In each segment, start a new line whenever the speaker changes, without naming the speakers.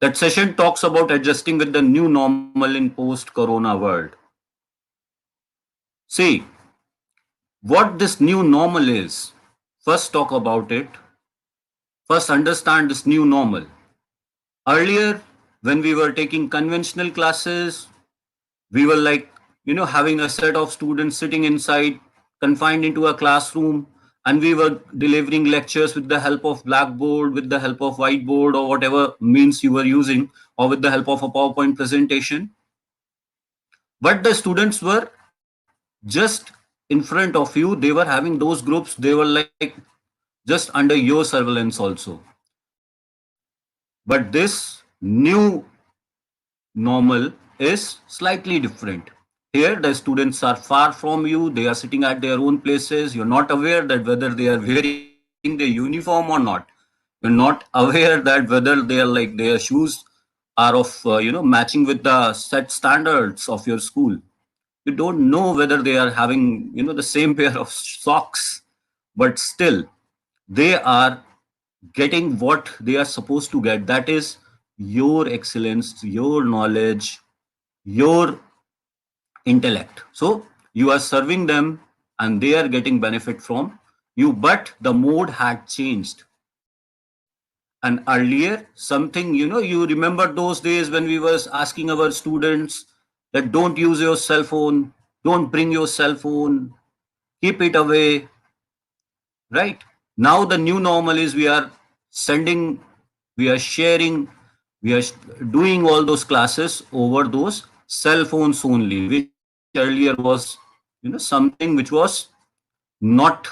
That session talks about adjusting with the new normal in post-corona world. See, what this new normal is. First talk about it. First understand this new normal. Earlier, when we were taking conventional classes, we were like, having a set of students sitting inside, confined into a classroom, and we were delivering lectures with the help of Blackboard, with the help of whiteboard, or whatever means you were using, or with the help of a PowerPoint presentation. But the students were just in front of you. They were having those groups. They were like just under your surveillance also. But this new normal is slightly different. Here, the students are far from you. They are sitting at their own places. You're not aware that whether they are wearing their uniform or not. You're not aware that whether they are like their shoes are of matching with the set standards of your school. You don't know whether they are having the same pair of socks, but still they are getting what they are supposed to get. That is your excellence, your knowledge, your intellect. So you are serving them and they are getting benefit from you, but the mode had changed. And earlier, something, you remember those days when we was asking our students that don't use your cell phone, don't bring your cell phone, keep it away, right? Now the new normal is we are sending, we are sharing, we are doing all those classes over those cell phones only, which earlier was, something which was not,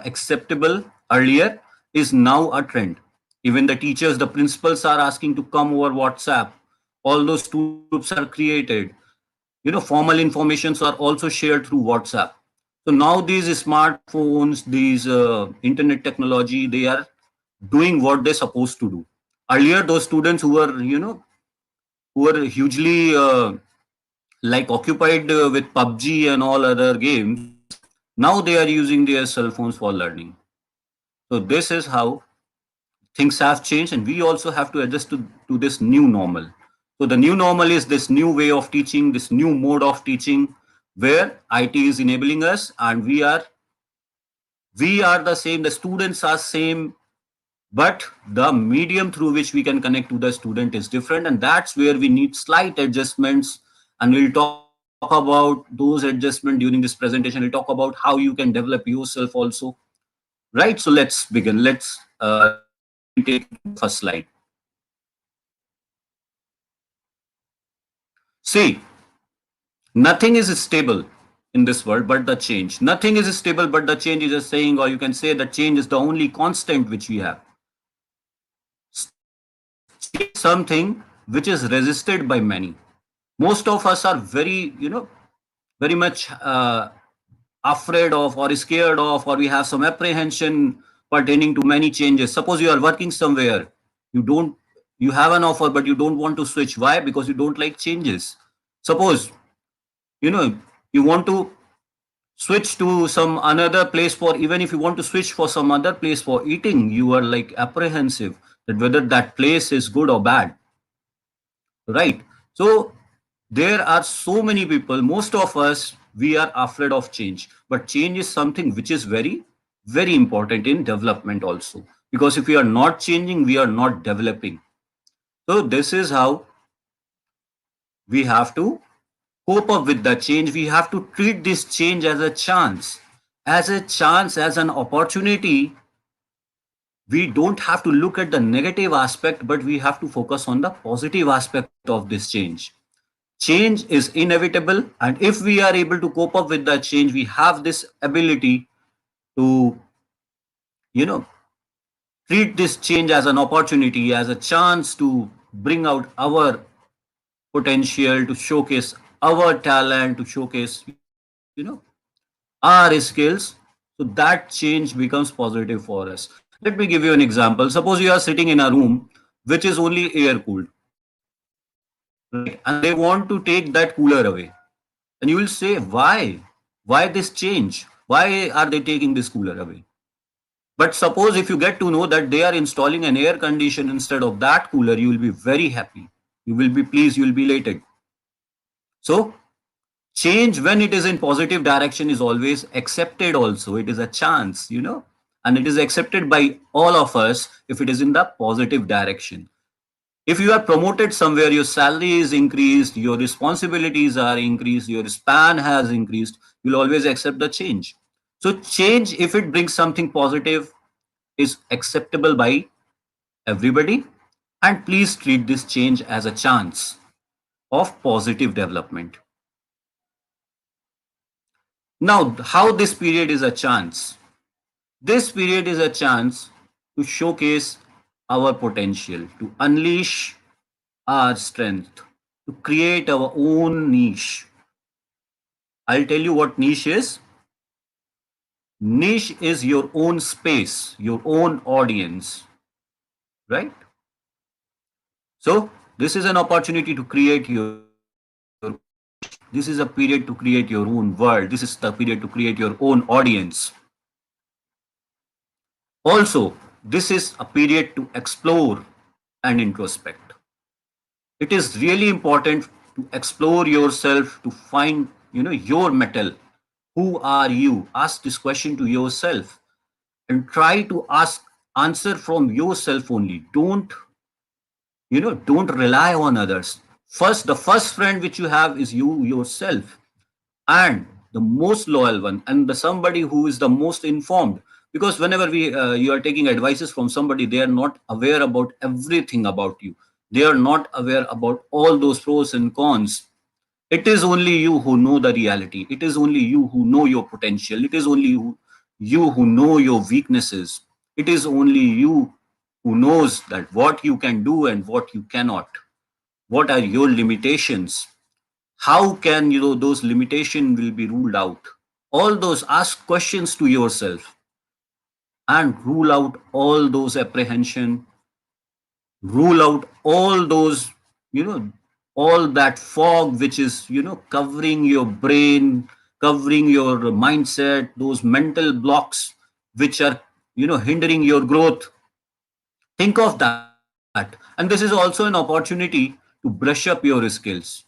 acceptable earlier, is now a trend. Even the teachers, the principals are asking to come over WhatsApp. All those tool groups are created. Formal informations are also shared through WhatsApp. So now these smartphones, these internet technology, they are doing what they're supposed to do. Earlier, those students who were, who were hugely like occupied with PUBG and all other games, now they are using their cell phones for learning. So this is how things have changed, and we also have to adjust to this new normal. So the new normal is this new way of teaching, this new mode of teaching, where IT is enabling us, and we are the same, the students are same, but the medium through which we can connect to the student is different, and that's where we need slight adjustments. And we'll talk about those adjustments during this presentation. We'll talk about how you can develop yourself also, right? So let's begin. Let me take the first slide. See, nothing is stable in this world but the change. Nothing is stable but the change is a saying, or you can say that change is the only constant which we have. Change is something which is resisted by many. Most of us are very, very much afraid of or scared of, or we have some apprehension pertaining to many changes. Suppose you are working somewhere, you don't, you have an offer, but you don't want to switch. Why? Because you don't like changes. Suppose, you want to switch to some another place for, even if you want to switch for some other place for eating, you are like apprehensive that whether that place is good or bad, right? So there are so many people, most of us, we are afraid of change, but change is something which is very, very important in development also, because if we are not changing, we are not developing. So this is how we have to cope up with the change. We have to treat this change as a chance, as an opportunity. We don't have to look at the negative aspect, but we have to focus on the positive aspect of this change. Change is inevitable, and if we are able to cope up with that change, we have this ability to, you know, treat this change as an opportunity, as a chance to bring out our potential, to showcase our talent, to showcase, our skills. So that change becomes positive for us. Let me give you an example. Suppose you are sitting in a room which is only air cooled, right? And they want to take that cooler away. And you will say, why? Why this change? Why are they taking this cooler away? But suppose if you get to know that they are installing an air condition instead of that cooler, you will be very happy. You will be pleased, you will be elated. So change when it is in positive direction is always accepted also. It is a chance, and it is accepted by all of us if it is in the positive direction. If you are promoted somewhere, your salary is increased, your responsibilities are increased, your span has increased, you'll always accept the change. So change, if it brings something positive, is acceptable by everybody. And please treat this change as a chance of positive development. Now, how this period is a chance? This period is a chance to showcase our potential, to unleash our strength, to create our own niche. I'll tell you what niche is. Niche is your own space, your own audience, right? So, this is an opportunity to create your own niche. This is a period to create your own world. This is the period to create your own audience. Also, this is a period to explore and introspect. It is really important to explore yourself, to find, your metal. Who are you? Ask this question to yourself and try to answer from yourself only. Don't rely on others. The first friend which you have is you yourself, and the most loyal one, and the somebody who is the most informed. Because whenever you are taking advices from somebody, they are not aware about everything about you. They are not aware about all those pros and cons. It is only you who know the reality. It is only you who know your potential. It is only you who know your weaknesses. It is only you who knows that what you can do and what you cannot. What are your limitations? How can those limitations will be ruled out? All those, ask questions to yourself and rule out all those apprehension, rule out all those, you know all that fog which is covering your brain, covering your mindset, those mental blocks which are hindering your growth. Think of that. And this is also an opportunity to brush up your skills,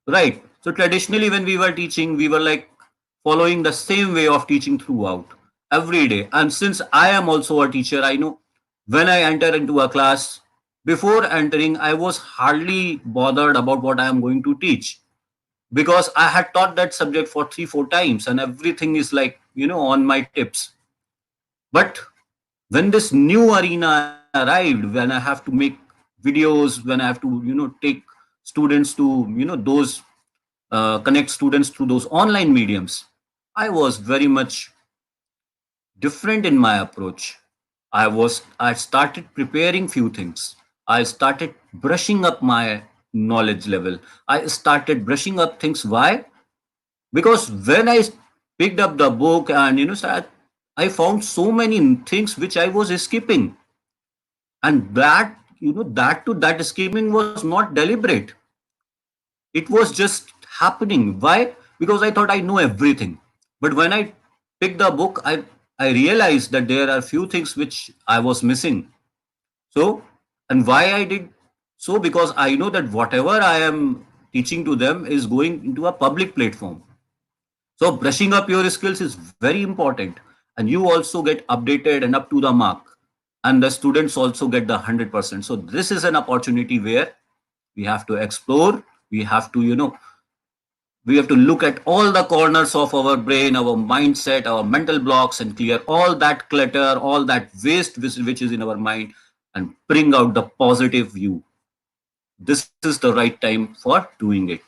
right? So traditionally when we were teaching, we were like following the same way of teaching throughout every day. And since I am also a teacher, I know when I enter into a class, before entering, I was hardly bothered about what I am going to teach, because I had taught that subject for 3 4 times and everything is like on my tips. But when this new arena arrived, when I have to make videos, when I have to take students to those connect students through those online mediums, I was very much different in my approach. I started preparing few things. I started brushing up my knowledge level. I started brushing up things. Why? Because when I picked up the book and I found so many things which I was skipping, and that skipping was not deliberate. It was just happening. Why? Because I thought I know everything. But when I picked the book, I realized that there are few things which I was missing. So, and why I did so? Because I know that whatever I am teaching to them is going into a public platform. So brushing up your skills is very important, and you also get updated and up to the mark, and the students also get the 100%. So this is an opportunity where we have to explore. We have to we have to look at all the corners of our brain, our mindset, our mental blocks, and clear all that clutter, all that waste which is in our mind, and bring out the positive view. This is the right time for doing it.